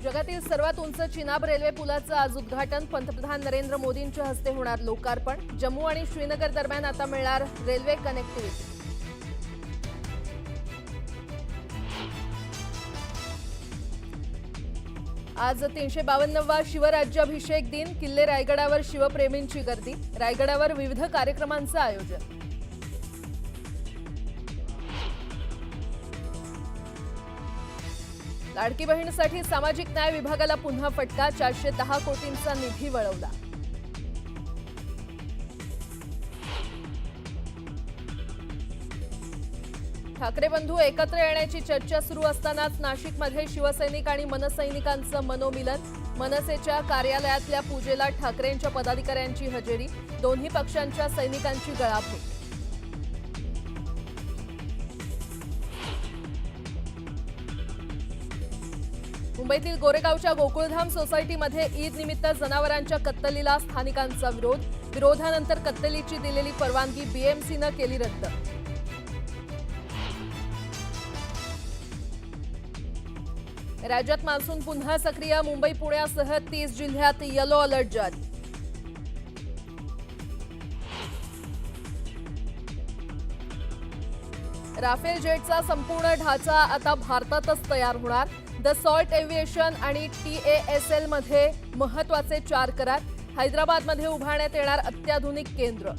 जगातील सर्वात उंच चिनाब रेल्वे पुलाचं आज उद्घाटन पंतप्रधान नरेंद्र मोदींच्या हस्ते होणार लोकार्पण। जम्मू आणि श्रीनगर दरम्यान आता मिळणार रेल्वे कनेक्टिव्हिटी। आज 352वा शिवराज्याभिषेक दिन। किल्ले रायगडावर शिवप्रेमींची गर्दी। रायगडावर विविध कार्यक्रमांचं आयोजन। लाडकी बहीणसाठी सामाजिक न्याय विभागाला पुन्हा फटका। 410 कोटींचा निधी वळवला। ठाकरे बंधू एकत्र येण्याची चर्चा सुरू असतानाच नाशिकमध्ये शिवसैनिक आणि मनसैनिकांचं मनोमिलन। मनसेच्या कार्यालयातल्या पूजेला ठाकरेंच्या पदाधिकाऱ्यांची हजेरी। दोन्ही पक्षांच्या सैनिकांची गळाभेट। मुंबईतील गोरेगावच्या गोकुळधाम सोसायटीमध्ये ईद निमित्त जनावरांच्या कत्तलीला स्थानिकांचा विरोध। विरोधानंतर कत्तलीची दिलेली परवानगी बीएमसीनं केली रद्द। राज्यात मान्सून पुन्हा सक्रिय। मुंबई पुण्यासह 30 जिल्ह्यात येलो अलर्ट जारी। राफेल जेटचा संपूर्ण ढाचा आता भारतातच तयार होणार। दसॉल्ट एव्हिएशन आणि TASL मध्ये महत्त्वाचे 4 करार। हैदराबादमध्ये उभारण्यात येणार अत्याधुनिक केंद्र।